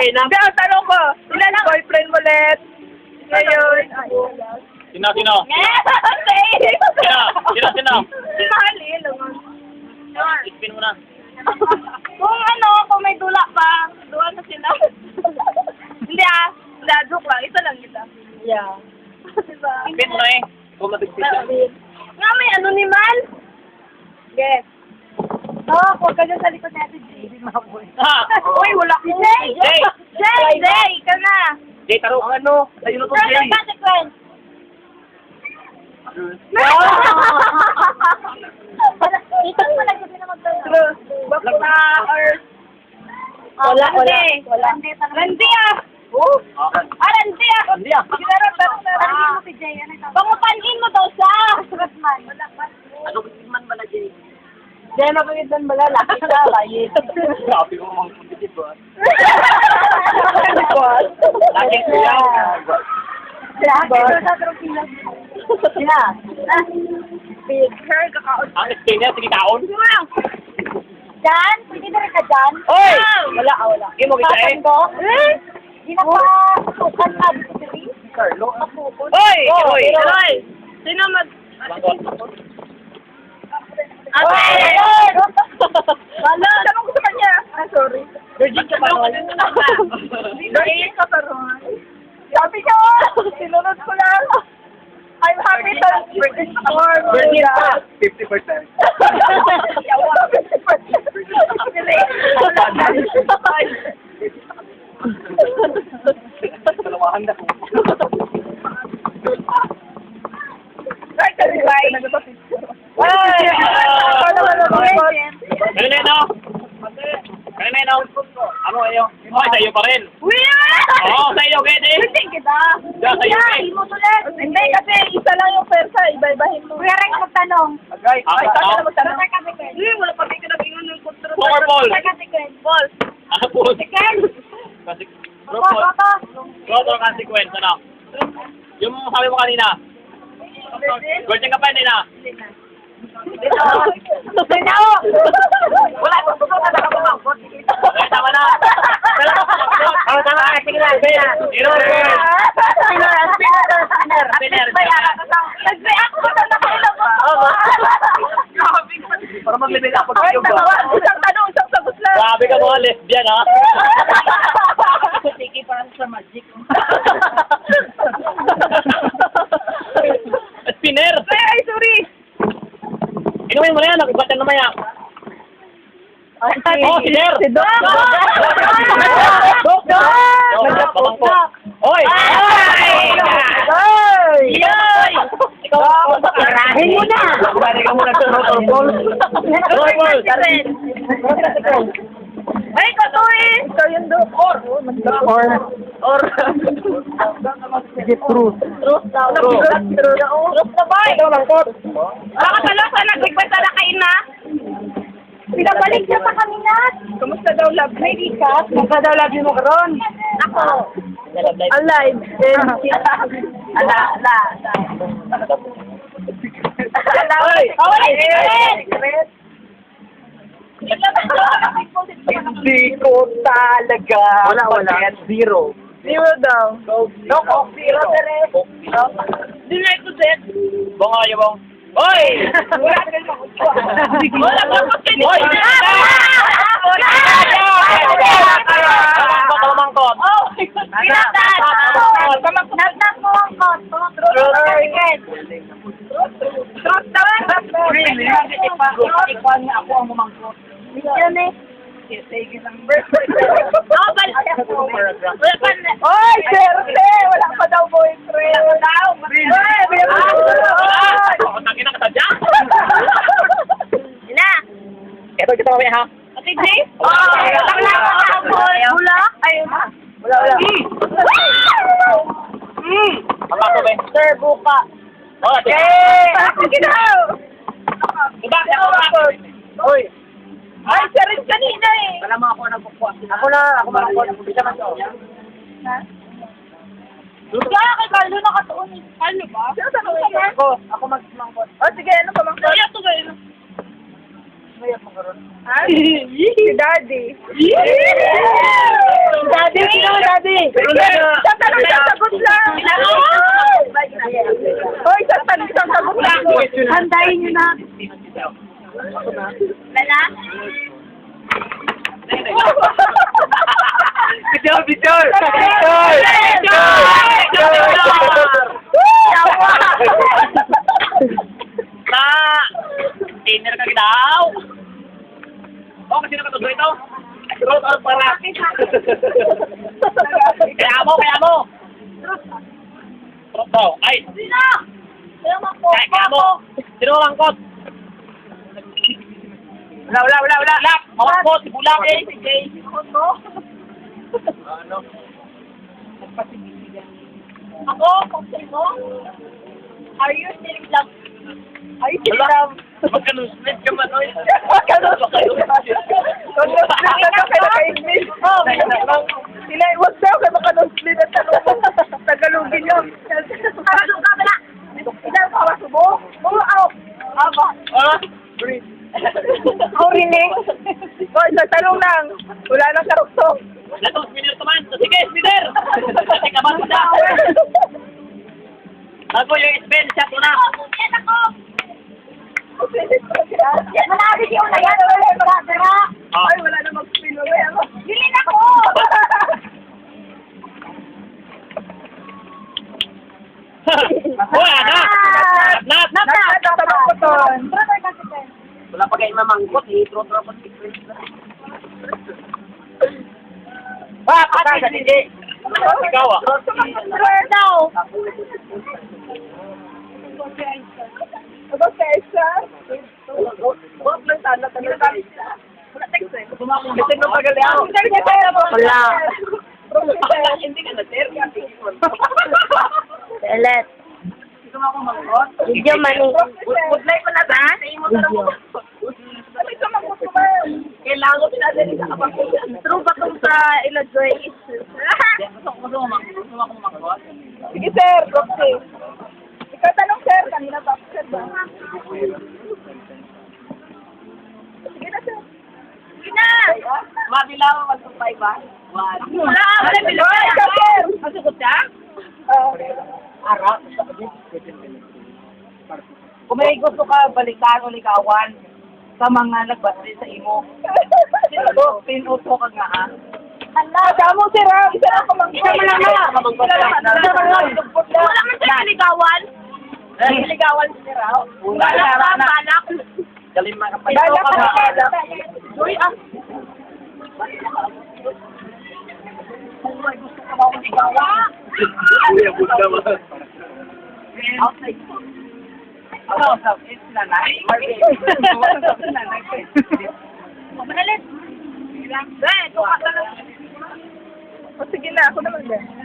Hindi, ang tanong ko, ilan ang boyfriend mo ulit? Ngayon. Sino? Sino? Si Mahalin. Spin mo na. Kung may dula pa, duwa na sila. Hindi Hindi, joke lang. Isa lang kita. Yeah. Diba? Spin mo na eh. Kung matigpit yan. Nga, may animal? Yes. Huwag ka dyan sa likod natin, Jay. Uy, wala ko. Jay! Jay! Ka na! Jay, taro. Ano? Ayun na to, Jay. Consequence! Ito mo lang kasi na magtanong. Bakla or... Wala. Landi Hindi ah. Pangupanin mo si Jay. Pangupanin mo daw siya. Sugat man. Ano man ba na, Jay? Jay, mapagitan ba lang? Laki siya. Layit. Sabi ko mga positive ba? Lagi ko yan. Sila. Big hair, kakaon. Ang skin niya, sige kaon. Jan, pwede na rin ka dyan? Oy! Wala. Hindi mo kita eh. Ko? Hindi na pa sukan na dito. Carlo. Oy! Oy! Sino mag... Oy! Wala, tanong ko sa kanya. Sorry. Virgin ka pa ron. Virgin ka pa ron. Sabi ko, sinunod ko lang. I'm happy to perform. Virgin pa. 50%. Dalawahan na ko. Right, right. Kanina, ano ayo? Ay, sa iyo pa rin. Oo, sa iyo, Gede. Hindi kita. Diyan, sa iyo, eh. Hindi, kasi isa lang yung persa. Iba-ibahin mo. Kuya Rex, magtanong. Ay, Ikaw na magtanong. Hindi, wala pa rin kinabingan ng kontra. Ball or ball? Ball. Ano po? Kasi, Growth or consequence, ano? Yung sabi mo kanina. Virgin ka pa, hindi na. Wala ko susunod na nakamamangkot. Ay, tama na. Tama. Sige na. Spinner. Nag-react ko sa nakilang ko. Para mag-level up sa iyo ba? Isang tanong, isang sagot lang. Grabe ka mga lesbian, ha? Sige, parang sa magic. Spinner! Ay, sorry. Inumin mo na yan, nakibatan na maya. Oh, si Ner! Si Doc! Doc! Oy! Yoy! Ikaw! Arahin mo na! Balik ka muna sa protocol. Ay, ikaw to eh! Ikaw yung Doc. Or. Truth. Truth daw. Truth na ba? Ikaw lang, Kot. Baka talaga nagligpad na kain na? Pinabalik niya sa kanina. Kamusta daw love? May recap. Kung daw lagi mo karon. Ako. Alive. Ala. Oy! Hindi ko talaga. Wala. Zero. Zero daw. No, Coke zero. Di na ito, Jet. Bong ayo, Bong. Oy! Wala ka naman. Wala ka naman. Oy! Kamangkot. Oh, pinatan. Nagnak mo ang koto. Truth daw. Really? Ikaw niya ako ang mamangkot. Yan eh. Oy, Serte! Wala pa daw boyfriend. Wala daw. Tangin na ka dyan. Ina. Ito, kita mamaya ha. Okay, Jay? Wala? Ayun. Wala. Ang ako ba? Sir, buka. Oh, ate. Sige na! Diba? Oy! Ay, siya rin kanina eh. Wala mo ako nagpupuas. Ako malangkot. Bisa man to. Ha? Kaya kay Carlo nakatuon eh. Carlo ba? Sino sa mga? Ako magmangkot. Oh, sige, ano pa mangkot? Kaya ito kayo. Mayat mo karon. Ha? Si Daddy. Isang tanong, isang sagot lang. Hoy, isang tanong, isang sagot lang. Handayin niyo na. Lala? Picture, picture! Na! Dinner ka daw! Oh, kasi nakatuloy ito. Truth or para? Kaya mo! Truth daw. Ay! Sino? Sino Kaya mo! Sino mangkot? Wala! Mangkot, si Bulak eh! Si Jay! Ano? Ako, kung sino? Are you still in love? Are you still in love? Magkanuslit ka man, oy. Magkanuslit ka kay Oh, sila, huwag daw kayo makanuslit at tagalogin yun. Tagalog ka pala. Ilan ka masubo? Oo, aba. Ah? Rinig. O, isang tanong lang. Wala nang karuktong. Latos, Spinner naman. Sige, Spinner! Kasi kaban mo na. Bago yung spell, shot mo na. Yan ako. Yan, malabi yung na yan. Ay, wala na mag-spin. Bilin ako. Wala na! Nat! Wala pa kayo mamangkot eh. Truth or consequence na. Kasi hindi. Ikaw ah. daw. Huwag lang sana. Wala text eh. Kasi nung pagaliaw. Wala. Hindi ka na, sir. Elet. Video mani. Good night pa na ba? Video. Kailangan ko pinadali sa kapag-kusan. True ba itong sa Ilojoy? Sige, sir. Okay. Ikaw tanong, sir. Kanina pa ako, sir. Sige na, sir. Sige na! Mabilang 1 to 5 ba? Wala! Wala bilang! Ikaw, sir! Masugot ka? Ara. Kung may gusto ka balikan o ligawan sa mga nagbati sa imo, pinuto ka nga ha? Ala, kamo, sir, ha? Isa lang pamangkin. Isa lang na. Wala man siya niligawan. Niligawan, sir, ha? Wala ka, balak. Galing mga kapatid. Balak ka. Uy, ah. Kung may gusto ka ba ligawan? Kuya, buta mo. Outside. Ano, sa nanay? Manalit. Sige na, ako naman din.